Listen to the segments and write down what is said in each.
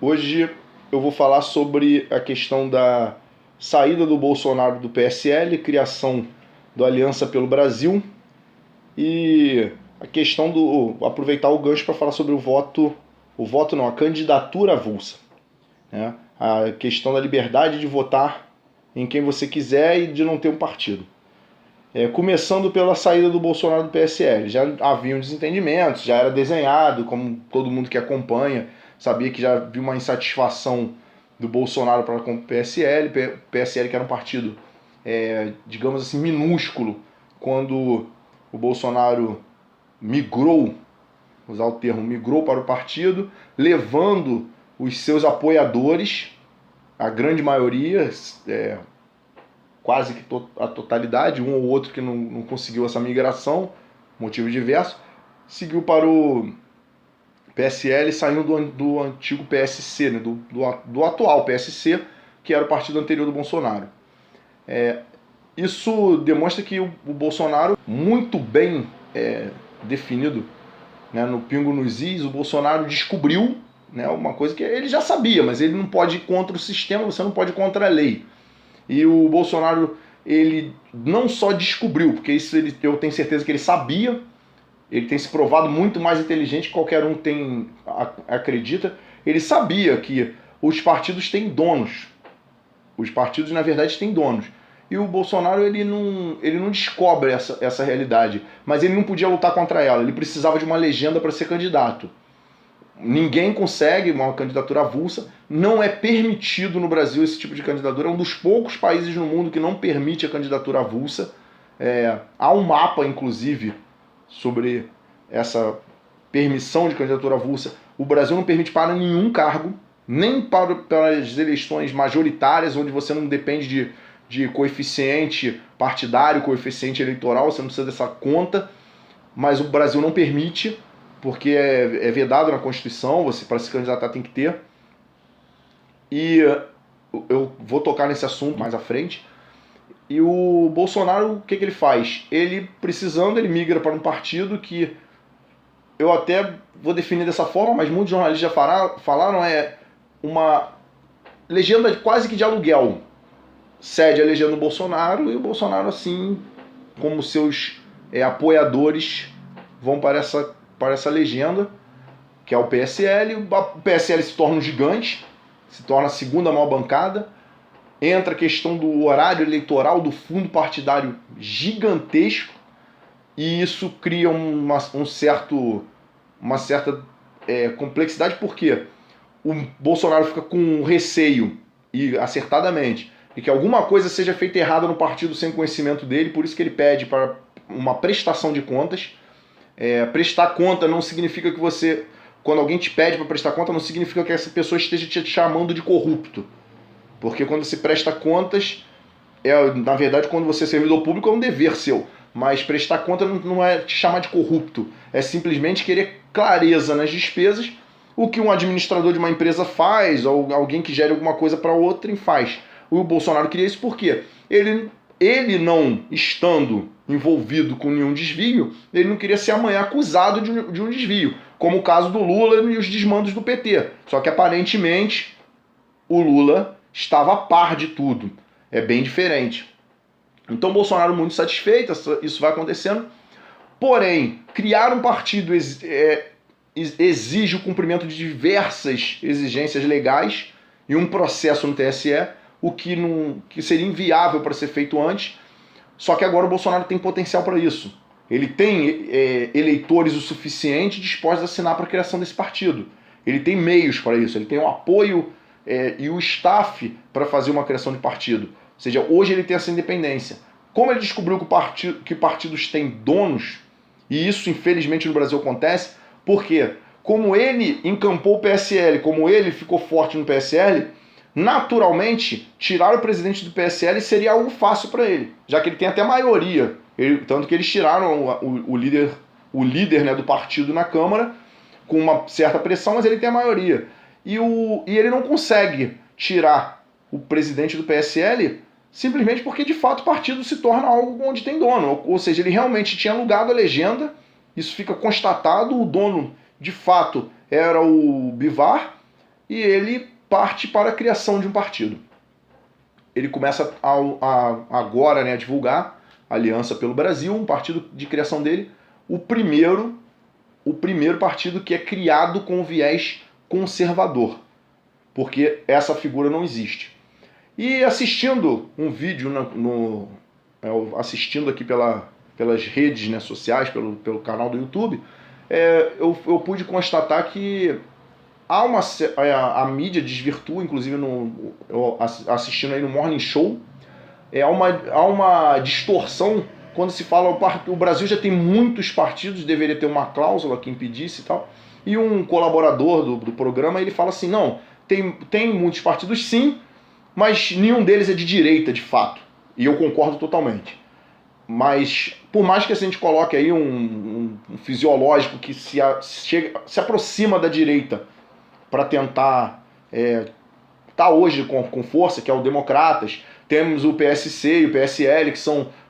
Hoje eu vou falar sobre a questão da saída do Bolsonaro do PSL, criação do Aliança pelo Brasil e a questão do aproveitar o gancho para falar sobre a candidatura avulsa, né? A questão da liberdade de votar em quem você quiser e de não ter um partido. Começando pela saída do Bolsonaro do PSL. Já haviam desentendimentos, já era desenhado, como todo mundo que acompanha sabia que já havia uma insatisfação do Bolsonaro para com o PSL, PSL que era um partido, digamos assim, minúsculo, quando o Bolsonaro migrou, usar o termo, migrou para o partido, levando os seus apoiadores, a grande maioria, quase que a totalidade, um ou outro que não conseguiu essa migração, motivo diverso, seguiu para o PSL, saindo do antigo PSC, né, do atual PSC, que era o partido anterior do Bolsonaro. Isso demonstra que o Bolsonaro, muito bem definido, né, no Pingo nos Is, o Bolsonaro descobriu, né, uma coisa que ele já sabia, mas ele não pode ir contra o sistema, você não pode ir contra a lei. E o Bolsonaro, ele não só descobriu, porque isso eu tenho certeza que ele sabia, ele tem se provado muito mais inteligente que qualquer um acredita. Ele sabia que os partidos têm donos. Os partidos, na verdade, têm donos. E o Bolsonaro, ele não descobre essa realidade, mas ele não podia lutar contra ela, ele precisava de uma legenda para ser candidato. Ninguém consegue uma candidatura avulsa, não é permitido no Brasil esse tipo de candidatura, é um dos poucos países no mundo que não permite a candidatura avulsa. Há um mapa, inclusive, sobre essa permissão de candidatura avulsa. O Brasil não permite para nenhum cargo, nem para as eleições majoritárias, onde você não depende de coeficiente partidário, coeficiente eleitoral, você não precisa dessa conta, mas o Brasil não permite, porque é vedado na Constituição, você para se candidatar tem que ter. E eu vou tocar nesse assunto mais à frente. E o Bolsonaro, o que ele faz? Ele, precisando, ele migra para um partido que eu até vou definir dessa forma, mas muitos jornalistas já falaram, uma legenda quase que de aluguel. Cede a legenda do Bolsonaro e o Bolsonaro, assim como seus apoiadores, vão para essa legenda, que é o PSL. O PSL se torna um gigante, se torna a segunda maior bancada. Entra a questão do horário eleitoral, do fundo partidário gigantesco, e isso cria uma certa complexidade, porque o Bolsonaro fica com receio, e acertadamente, de que alguma coisa seja feita errada no partido sem conhecimento dele, por isso que ele pede para uma prestação de contas. Prestar conta não significa que você, quando alguém te pede para prestar conta, não significa que essa pessoa esteja te chamando de corrupto. Porque quando se presta contas, na verdade, quando você é servidor público, é um dever seu. Mas prestar conta não é te chamar de corrupto. É simplesmente querer clareza nas despesas, o que um administrador de uma empresa faz, ou alguém que gere alguma coisa para outrem faz. O Bolsonaro queria isso porque ele não estando envolvido com nenhum desvio, ele não queria ser amanhã acusado de um desvio, como o caso do Lula e os desmandos do PT. Só que aparentemente o Lula estava a par de tudo. É bem diferente. Então Bolsonaro muito satisfeito, isso vai acontecendo. Porém, criar um partido exige o cumprimento de diversas exigências legais e um processo no TSE, o que seria inviável para ser feito antes. Só que agora o Bolsonaro tem potencial para isso. Ele tem eleitores o suficiente dispostos a assinar para a criação desse partido. Ele tem meios para isso, ele tem o apoio e o staff para fazer uma criação de partido. Ou seja, hoje ele tem essa independência. Como ele descobriu que partidos têm donos, e isso infelizmente no Brasil acontece, porque como ele encampou o PSL, como ele ficou forte no PSL, naturalmente tirar o presidente do PSL seria algo fácil para ele, já que ele tem até maioria. Tanto que eles tiraram o líder, né, do partido na Câmara com uma certa pressão, mas ele tem a maioria. E ele não consegue tirar o presidente do PSL simplesmente porque, de fato, o partido se torna algo onde tem dono. Ou seja, ele realmente tinha alugado a legenda, isso fica constatado, o dono, de fato, era o Bivar, e ele parte para a criação de um partido. Ele começa agora, né, a divulgar a Aliança pelo Brasil, um partido de criação dele, o primeiro partido que é criado com o viés conservador, porque essa figura não existe. E assistindo um vídeo, assistindo aqui pelas redes, né, sociais, pelo canal do YouTube, eu pude constatar que a mídia desvirtua, inclusive assistindo aí no Morning Show, há uma distorção quando se fala o Brasil já tem muitos partidos, deveria ter uma cláusula que impedisse e tal. E um colaborador do programa, ele fala assim, não, tem muitos partidos sim, mas nenhum deles é de direita, de fato. E eu concordo totalmente. Mas, por mais que a gente coloque aí um fisiológico que se aproxima da direita para tentar tá hoje com força, que é o Democratas, temos o PSC e o PSL,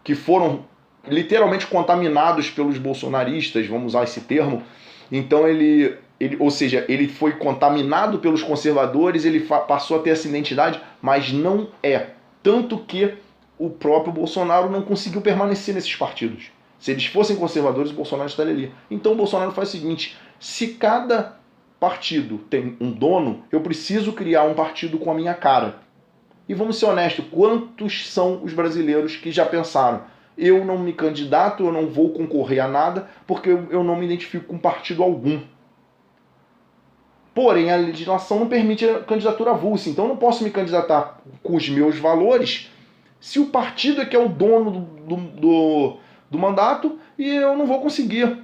que foram literalmente contaminados pelos bolsonaristas, vamos usar esse termo. Então ou seja, ele foi contaminado pelos conservadores, ele passou a ter essa identidade, mas não é. Tanto que o próprio Bolsonaro não conseguiu permanecer nesses partidos. Se eles fossem conservadores, o Bolsonaro estaria ali. Então o Bolsonaro faz o seguinte, se cada partido tem um dono, eu preciso criar um partido com a minha cara. E vamos ser honestos, quantos são os brasileiros que já pensaram, eu não me candidato, eu não vou concorrer a nada, porque eu não me identifico com partido algum. Porém, a legislação não permite a candidatura avulsa, então eu não posso me candidatar com os meus valores se o partido é que é o dono do mandato e eu não vou conseguir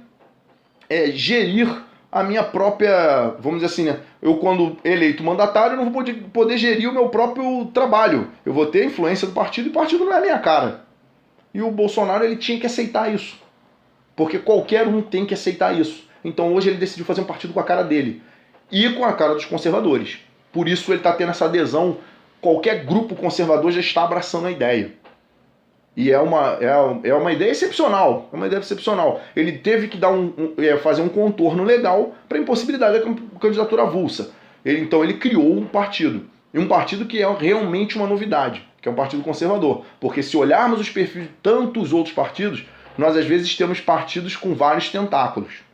gerir a minha própria, vamos dizer assim, né? Eu, quando eleito mandatário, eu não vou poder gerir o meu próprio trabalho. Eu vou ter a influência do partido e o partido não é a minha cara. E o Bolsonaro, ele tinha que aceitar isso. Porque qualquer um tem que aceitar isso. Então hoje ele decidiu fazer um partido com a cara dele. E com a cara dos conservadores. Por isso ele está tendo essa adesão. Qualquer grupo conservador já está abraçando a ideia. E é uma ideia excepcional. É uma ideia excepcional. Ele teve que fazer um contorno legal para a impossibilidade da candidatura avulsa. Então ele criou um partido. E um partido que é realmente uma novidade, que é um partido conservador. Porque se olharmos os perfis de tantos outros partidos, nós às vezes temos partidos com vários tentáculos.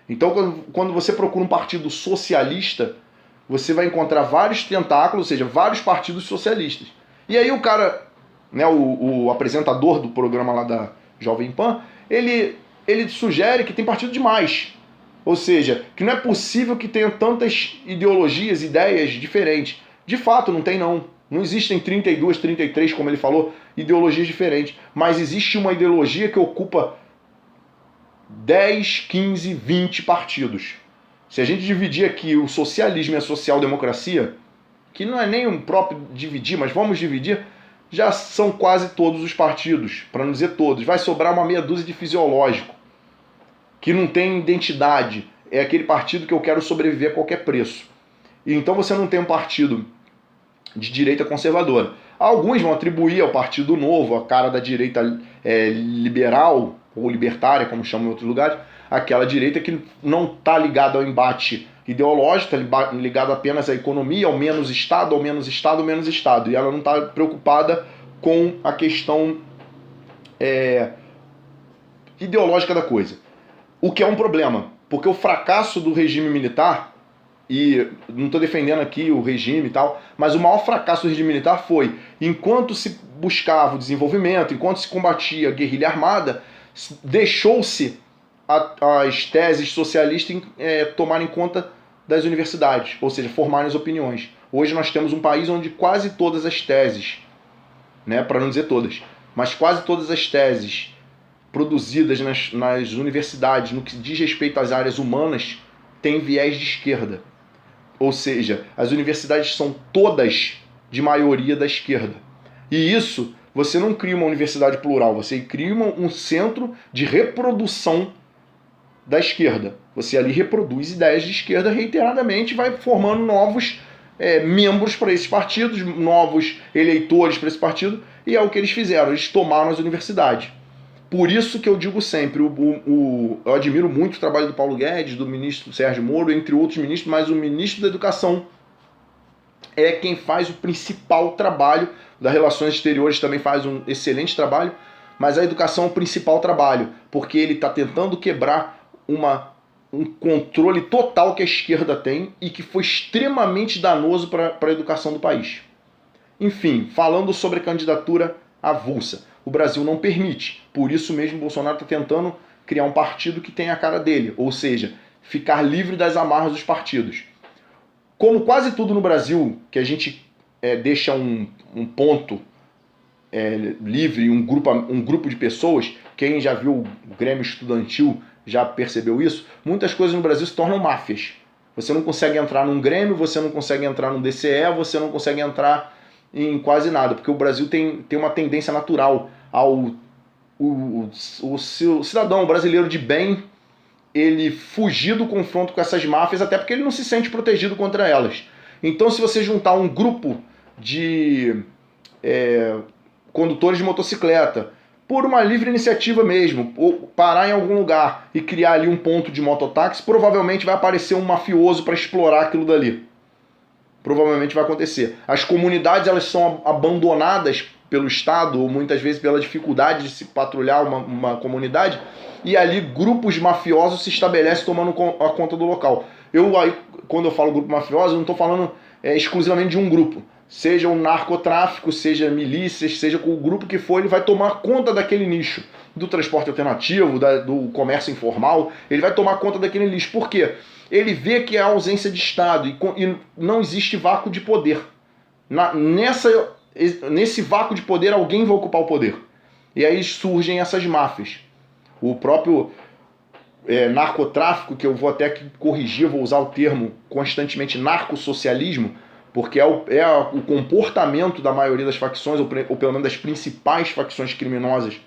Então quando você procura um partido socialista, você vai encontrar vários tentáculos, ou seja, vários partidos socialistas. E aí o cara, né, o apresentador do programa lá da Jovem Pan, ele sugere que tem partido demais. Ou seja, que não é possível que tenha tantas ideologias, ideias diferentes. De fato, não tem não. Não existem 32, 33, como ele falou, ideologias diferentes. Mas existe uma ideologia que ocupa 10, 15, 20 partidos. Se a gente dividir aqui o socialismo e a social-democracia, que não é nem um próprio dividir, mas vamos dividir, já são quase todos os partidos, para não dizer todos. Vai sobrar uma meia dúzia de fisiológico, que não tem identidade. É aquele partido que eu quero sobreviver a qualquer preço. E então você não tem um partido de direita conservadora. Alguns vão atribuir ao Partido Novo, a cara da direita liberal, ou libertária, como chamam em outros lugares, aquela direita que não está ligada ao embate ideológico, está ligada apenas à economia, ao menos Estado, ao menos Estado, ao menos Estado. E ela não está preocupada com a questão ideológica da coisa. O que é um problema, porque o fracasso do regime militar, e não estou defendendo aqui o regime e tal, mas o maior fracasso do regime militar foi, enquanto se buscava o desenvolvimento, enquanto se combatia a guerrilha armada, deixou-se as teses socialistas tomarem conta das universidades, ou seja, formarem as opiniões. Hoje nós temos um país onde quase todas as teses, né, para não dizer todas, mas quase todas as teses produzidas nas universidades no que diz respeito às áreas humanas têm viés de esquerda. Ou seja, as universidades são todas de maioria da esquerda. E isso, você não cria uma universidade plural, você cria um centro de reprodução da esquerda. Você ali reproduz ideias de esquerda reiteradamente e vai formando novos membros para esses partidos, novos eleitores para esse partido, e é o que eles fizeram, eles tomaram as universidades. Por isso que eu digo sempre, eu admiro muito o trabalho do Paulo Guedes, do ministro Sérgio Moro, entre outros ministros, mas o ministro da Educação é quem faz o principal trabalho. Das relações exteriores também faz um excelente trabalho, mas a educação é o principal trabalho, porque ele está tentando quebrar um controle total que a esquerda tem e que foi extremamente danoso para a educação do país. Enfim, falando sobre a candidatura avulsa, o Brasil não permite, por isso mesmo Bolsonaro está tentando criar um partido que tenha a cara dele, ou seja, ficar livre das amarras dos partidos. Como quase tudo no Brasil, que a gente deixa um ponto livre, um grupo de pessoas, quem já viu o Grêmio Estudantil já percebeu isso, muitas coisas no Brasil se tornam máfias. Você não consegue entrar num Grêmio, você não consegue entrar num DCE, você não consegue entrar em quase nada, porque o Brasil tem uma tendência natural ao o cidadão brasileiro de bem ele fugir do confronto com essas máfias, até porque ele não se sente protegido contra elas. Então, se você juntar um grupo de condutores de motocicleta, por uma livre iniciativa mesmo, ou parar em algum lugar e criar ali um ponto de mototáxi, provavelmente vai aparecer um mafioso para explorar aquilo dali. Provavelmente vai acontecer. As comunidades elas são abandonadas pelo Estado, ou muitas vezes pela dificuldade de se patrulhar uma comunidade, e ali grupos mafiosos se estabelecem tomando a conta do local. Quando eu falo grupo mafioso, eu não estou falando exclusivamente de um grupo. Seja um narcotráfico, seja milícias, seja com o grupo que for, ele vai tomar conta daquele nicho. Do transporte alternativo, do comércio informal, ele vai tomar conta daquele nicho. Por quê? Ele vê que há ausência de Estado e não existe vácuo de poder. Nesse vácuo de poder, alguém vai ocupar o poder. E aí surgem essas máfias. O próprio narcotráfico, que eu vou até corrigir, vou usar o termo constantemente narcossocialismo, porque é o comportamento da maioria das facções, ou pelo menos das principais facções criminosas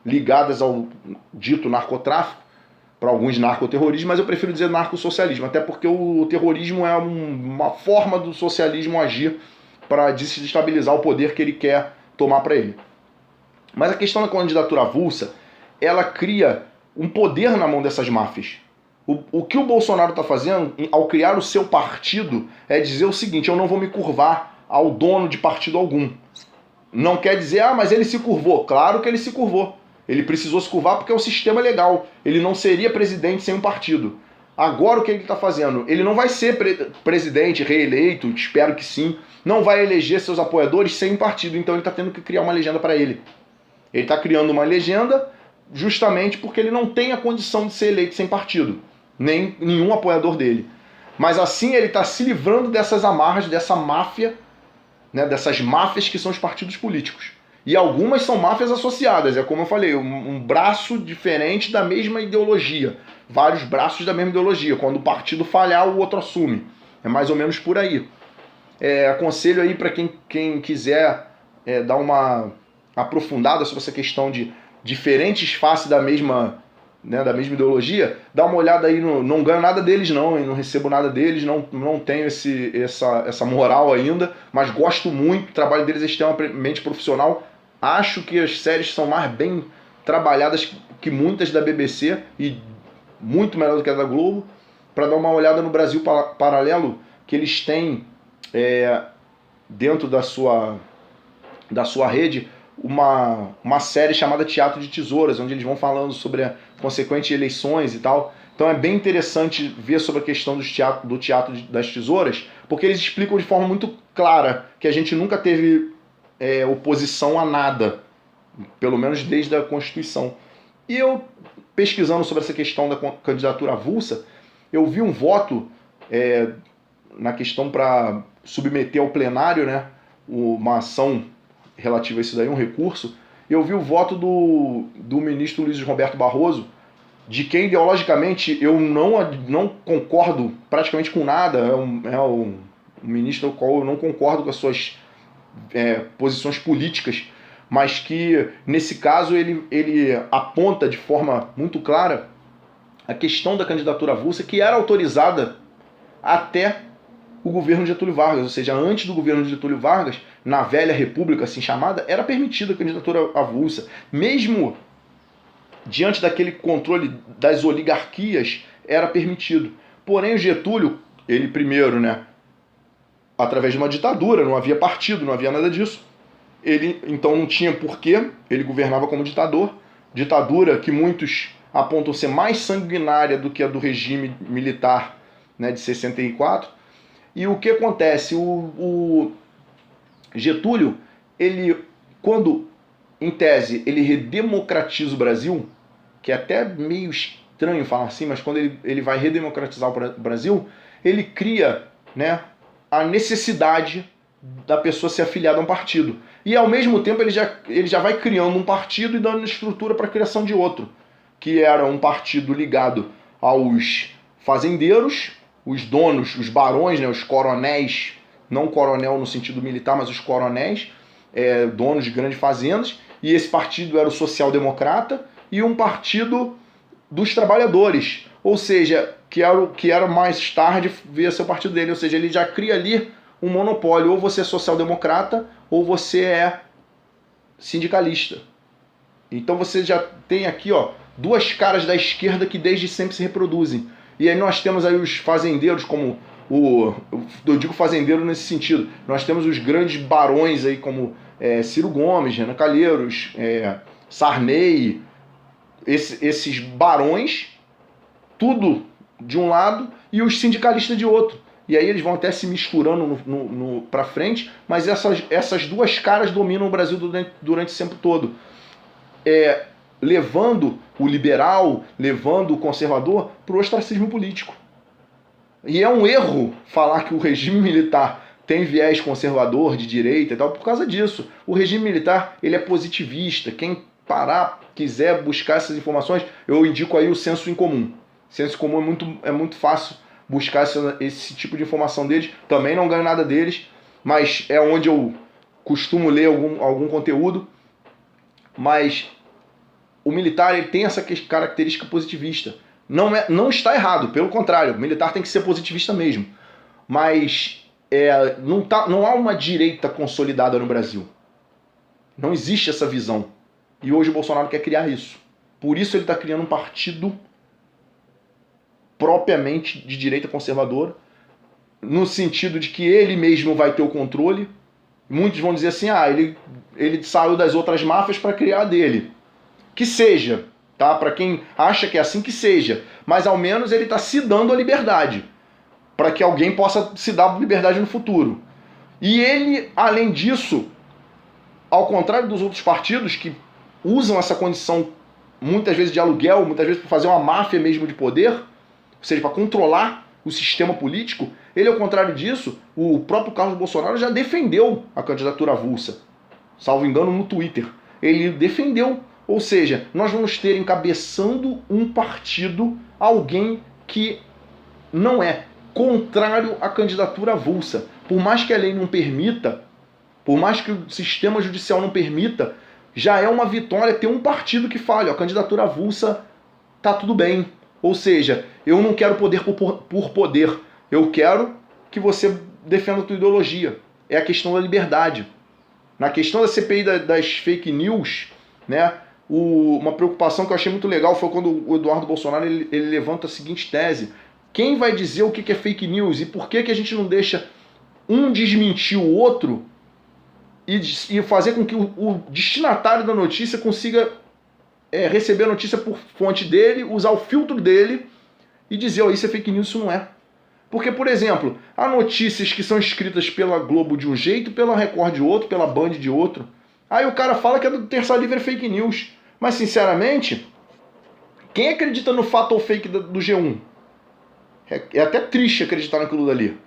ligadas ao dito narcotráfico, para alguns narcoterrorismo, mas eu prefiro dizer narcossocialismo, até porque o terrorismo é uma forma do socialismo agir para desestabilizar o poder que ele quer tomar para ele. Mas a questão da candidatura avulsa, ela cria um poder na mão dessas máfias. O que o Bolsonaro está fazendo ao criar o seu partido é dizer o seguinte: eu não vou me curvar ao dono de partido algum. Não quer dizer, mas ele se curvou. Claro que ele se curvou. Ele precisou se curvar porque é o sistema legal. Ele não seria presidente sem um partido. Agora o que ele está fazendo? Ele não vai ser presidente reeleito, espero que sim. Não vai eleger seus apoiadores sem um partido. Então ele está tendo que criar uma legenda para ele. Ele está criando uma legenda justamente porque ele não tem a condição de ser eleito sem partido. Nem nenhum apoiador dele. Mas assim ele está se livrando dessas amarras, dessa máfia, né, dessas máfias que são os partidos políticos. E algumas são máfias associadas, é como eu falei, um braço diferente da mesma ideologia. Vários braços da mesma ideologia. Quando o partido falhar, o outro assume. É mais ou menos por aí. Aconselho aí para quem quiser dar uma aprofundada sobre essa questão de diferentes faces da mesma ideologia, dá uma olhada aí, não ganho nada deles não recebo nada deles, não tenho essa moral ainda, mas gosto muito, o trabalho deles é extremamente profissional. Acho que as séries são mais bem trabalhadas que muitas da BBC e muito melhor do que a da Globo, para dar uma olhada no Brasil Paralelo, que eles têm dentro da sua rede uma série chamada Teatro de Tesouras, onde eles vão falando sobre a consequente eleições e tal. Então é bem interessante ver sobre a questão do teatro das tesouras, porque eles explicam de forma muito clara que a gente nunca teve oposição a nada, pelo menos desde a Constituição. E eu, pesquisando sobre essa questão da candidatura avulsa, eu vi um voto na questão para submeter ao plenário, né, uma ação relativa a isso daí, um recurso. Eu vi o voto do ministro Luiz Roberto Barroso, de quem ideologicamente eu não concordo praticamente com nada, é um ministro ao qual eu não concordo com as suas posições políticas, mas que nesse caso ele aponta de forma muito clara a questão da candidatura avulsa, que era autorizada até o governo de Getúlio Vargas, ou seja, antes do governo de Getúlio Vargas, na velha república assim chamada, era permitida a candidatura avulsa, mesmo diante daquele controle das oligarquias, era permitido. Porém o Getúlio, ele primeiro, né, através de uma ditadura, não havia partido, não havia nada disso. Ele então não tinha porquê, ele governava como ditador. Ditadura que muitos apontam ser mais sanguinária do que a do regime militar, né, de 64. E o que acontece? O Getúlio, ele, quando, em tese, ele redemocratiza o Brasil, que é até meio estranho falar assim, mas quando ele vai redemocratizar o Brasil, ele cria, né, a necessidade da pessoa ser afiliada a um partido. E ao mesmo tempo ele já vai criando um partido e dando estrutura para a criação de outro, que era um partido ligado aos fazendeiros, os donos, os barões, né, os coronéis, não coronel no sentido militar, mas os coronéis, donos de grandes fazendas, e esse partido era o social-democrata, e um partido dos trabalhadores, ou seja, que era mais tarde ver seu partido dele, ou seja, ele já cria ali um monopólio, ou você é social-democrata, ou você é sindicalista. Então você já tem aqui, ó, duas caras da esquerda que desde sempre se reproduzem. E aí nós temos aí os fazendeiros, como eu digo fazendeiro nesse sentido, nós temos os grandes barões aí como Ciro Gomes, Renan Calheiros, Sarney, esses barões, tudo de um lado, e os sindicalistas de outro. E aí eles vão até se misturando para frente, mas essas duas caras dominam o Brasil durante esse tempo todo. Levando o liberal, levando o conservador para o ostracismo político. E é um erro falar que o regime militar tem viés conservador, de direita e tal, por causa disso. O regime militar, ele é positivista. Quem quiser buscar essas informações, eu indico aí o Senso em Comum. Senso em Comum é muito fácil buscar esse tipo de informação deles. Também não ganho nada deles, mas é onde eu costumo ler algum conteúdo. Mas o militar, ele tem essa característica positivista. Não está errado, pelo contrário, o militar tem que ser positivista mesmo. Mas não há uma direita consolidada no Brasil. Não existe essa visão. E hoje o Bolsonaro quer criar isso. Por isso ele está criando um partido propriamente de direita conservadora, no sentido de que ele mesmo vai ter o controle. Muitos vão dizer assim, ele saiu das outras máfias para criar a dele. Que seja, tá? Para quem acha que é assim, que seja. Mas ao menos ele está se dando a liberdade, para que alguém possa se dar liberdade no futuro. E ele, além disso, ao contrário dos outros partidos que usam essa condição muitas vezes de aluguel, muitas vezes para fazer uma máfia mesmo de poder, ou seja, para controlar o sistema político, ele, ao contrário disso, o próprio Carlos Bolsonaro já defendeu a candidatura avulsa, salvo engano no Twitter. Ele defendeu, ou seja, nós vamos ter encabeçando um partido alguém que não é contrário à candidatura avulsa. Por mais que a lei não permita, por mais que o sistema judicial não permita, já é uma vitória ter um partido que fale, a candidatura avulsa tá tudo bem. Ou seja, eu não quero poder por poder, eu quero que você defenda a tua ideologia. É a questão da liberdade. Na questão da CPI das fake news, né, uma preocupação que eu achei muito legal foi quando o Eduardo Bolsonaro ele levanta a seguinte tese: quem vai dizer o que é fake news e por que a gente não deixa um desmentir o outro e fazer com que o destinatário da notícia consiga receber a notícia por fonte dele, usar o filtro dele e dizer, isso é fake news, isso não é. Porque, por exemplo, há notícias que são escritas pela Globo de um jeito, pela Record de outro, pela Band de outro. Aí o cara fala que é do Terça Livre fake news. Mas, sinceramente, quem acredita no fato ou fake do G1? É até triste acreditar naquilo dali.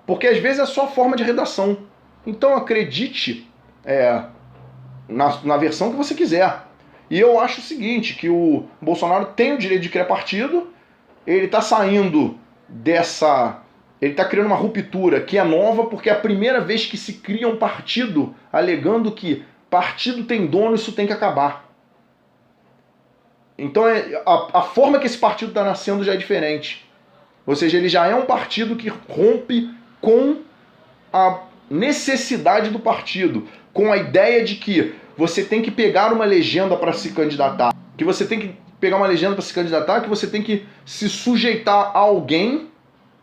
Porque às vezes é só forma de redação. Então acredite na versão que você quiser. E eu acho o seguinte, que o Bolsonaro tem o direito de criar partido, ele está saindo dessa... Ele está criando uma ruptura que é nova, porque é a primeira vez que se cria um partido alegando que partido tem dono, isso tem que acabar. Então a forma que esse partido está nascendo já é diferente. Ou seja, ele já é um partido que rompe com a necessidade do partido, com a ideia de que você tem que pegar uma legenda para se candidatar, que você tem que pegar uma legenda para se candidatar, que você tem que se sujeitar a alguém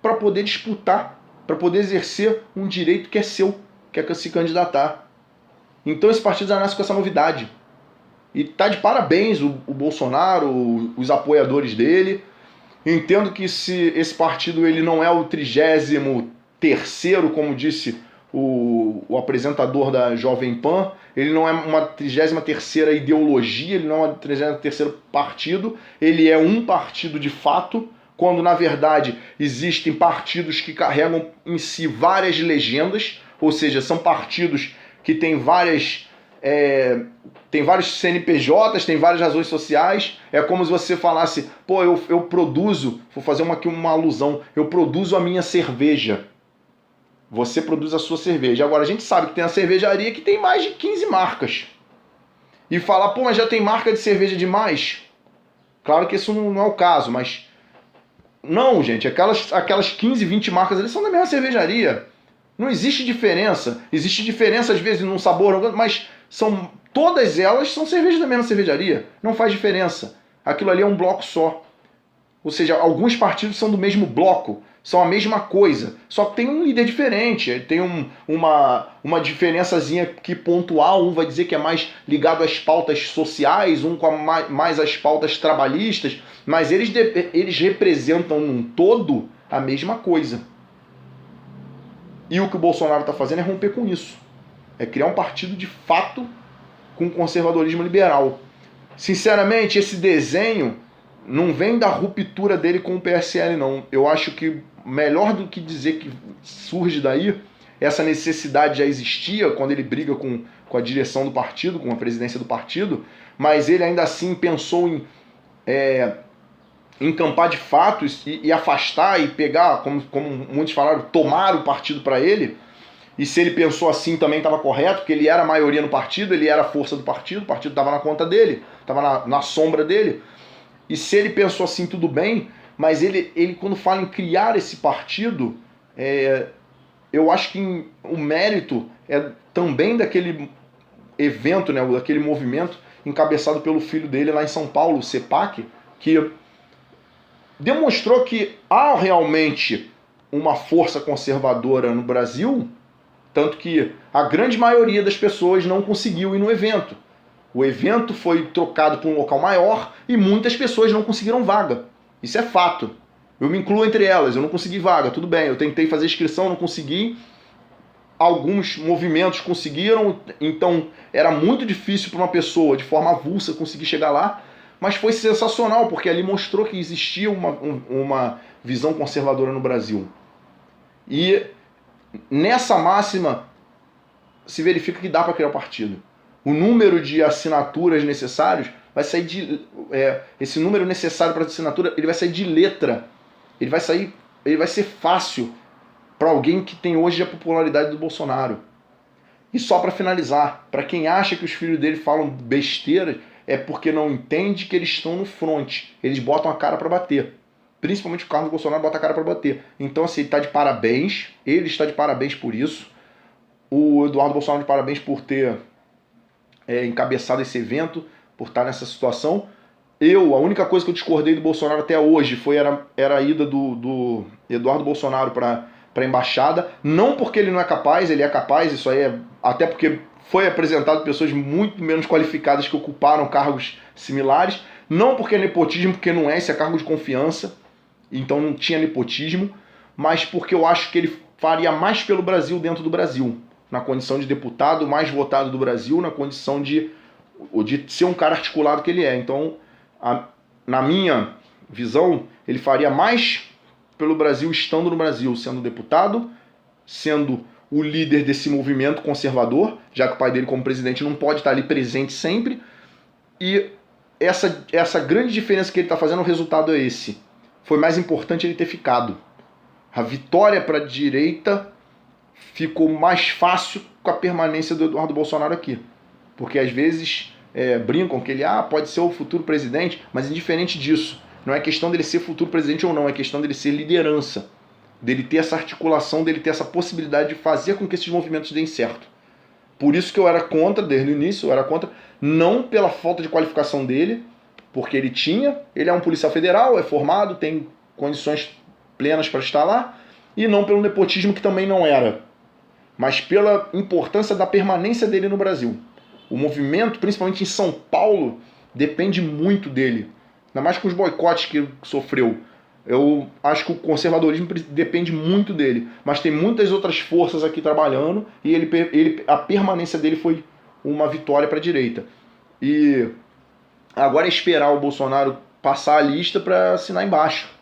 para poder disputar. para poder exercer um direito que é seu, que é se candidatar. Então esse partido já nasce com essa novidade. E tá de parabéns o Bolsonaro, os apoiadores dele. Entendo que esse partido ele não é o 33º, como disse o apresentador da Jovem Pan, ele não é uma 33ª ideologia, ele não é um 33º partido, ele é um partido de fato, quando na verdade existem partidos que carregam em si várias legendas, ou seja, são partidos que têm vários CNPJs, tem várias razões sociais. É como se você falasse, pô, eu produzo, vou fazer uma alusão, eu produzo a minha cerveja. Você produz a sua cerveja. Agora, a gente sabe que tem a cervejaria que tem mais de 15 marcas. E falar, pô, mas já tem marca de cerveja demais? Claro que isso não é o caso, mas... Não, gente, aquelas 15, 20 marcas ali são da mesma cervejaria. Não existe diferença. Existe diferença, às vezes, num sabor, mas todas elas são cervejas da mesma cervejaria. Não faz diferença. Aquilo ali é um bloco só. Ou seja, alguns partidos são do mesmo bloco, são a mesma coisa, só que tem um líder diferente, tem uma diferençazinha que pontual, um vai dizer que é mais ligado às pautas sociais, um com mais às pautas trabalhistas, mas eles representam num todo a mesma coisa. E o que o Bolsonaro está fazendo é romper com isso, é criar um partido de fato com conservadorismo liberal. Sinceramente, esse desenho não vem da ruptura dele com o PSL, não. Eu acho que melhor do que dizer que surge daí, essa necessidade já existia quando ele briga com a direção do partido, com a presidência do partido, mas ele ainda assim pensou em encampar de fato e afastar e pegar, como muitos falaram, tomar o partido para ele. E se ele pensou assim também estava correto, porque ele era a maioria no partido, ele era a força do partido, o partido estava na conta dele, estava na sombra dele. E se ele pensou assim, tudo bem, mas ele quando fala em criar esse partido, eu acho que o mérito é também daquele evento, né, daquele movimento encabeçado pelo filho dele lá em São Paulo, o CEPAC, que demonstrou que há realmente uma força conservadora no Brasil, tanto que a grande maioria das pessoas não conseguiu ir no evento. O evento foi trocado para um local maior e muitas pessoas não conseguiram vaga. Isso é fato. Eu me incluo entre elas, eu não consegui vaga, tudo bem. Eu tentei fazer inscrição, não consegui. Alguns movimentos conseguiram, então era muito difícil para uma pessoa, de forma avulsa, conseguir chegar lá. Mas foi sensacional, porque ali mostrou que existia uma visão conservadora no Brasil. E nessa máxima se verifica que dá para criar partido. O número de assinaturas necessários vai sair esse número necessário para assinatura, ele vai sair de letra. Ele vai ser fácil para alguém que tem hoje a popularidade do Bolsonaro. E só para finalizar, para quem acha que os filhos dele falam besteira, é porque não entende que eles estão no front. Eles botam a cara para bater. Principalmente o Carlos Bolsonaro bota a cara para bater. Então, assim, ele está de parabéns. Ele está de parabéns por isso. O Eduardo Bolsonaro de parabéns por ter encabeçado esse evento, por estar nessa situação. A única coisa que eu discordei do Bolsonaro até hoje era a ida do Eduardo Bolsonaro para a embaixada. Não porque ele não é capaz, ele é capaz, isso aí até porque foi apresentado pessoas muito menos qualificadas que ocuparam cargos similares. Não porque é nepotismo, porque não é, esse é cargo de confiança, então não tinha nepotismo, mas porque eu acho que ele faria mais pelo Brasil dentro do Brasil, na condição de deputado mais votado do Brasil, na condição de ser um cara articulado que ele é. Então, na minha visão, ele faria mais pelo Brasil estando no Brasil, sendo deputado, sendo o líder desse movimento conservador, já que o pai dele como presidente não pode estar ali presente sempre. E essa grande diferença que ele está fazendo, o resultado é esse. Foi mais importante ele ter ficado. A vitória para a direita ficou mais fácil com a permanência do Eduardo Bolsonaro aqui. Porque às vezes brincam que ele pode ser o futuro presidente, mas indiferente disso. Não é questão dele ser futuro presidente ou não, é questão dele ser liderança. Dele ter essa articulação, dele ter essa possibilidade de fazer com que esses movimentos deem certo. Por isso que eu era contra, desde o início, eu era contra, não pela falta de qualificação dele, porque ele é um policial federal, é formado, tem condições plenas para estar lá, e não pelo nepotismo, que também não era, mas pela importância da permanência dele no Brasil. O movimento, principalmente em São Paulo, depende muito dele, ainda mais com os boicotes que sofreu. Eu acho que o conservadorismo depende muito dele, mas tem muitas outras forças aqui trabalhando e a permanência dele foi uma vitória para a direita. E agora é esperar o Bolsonaro passar a lista para assinar embaixo.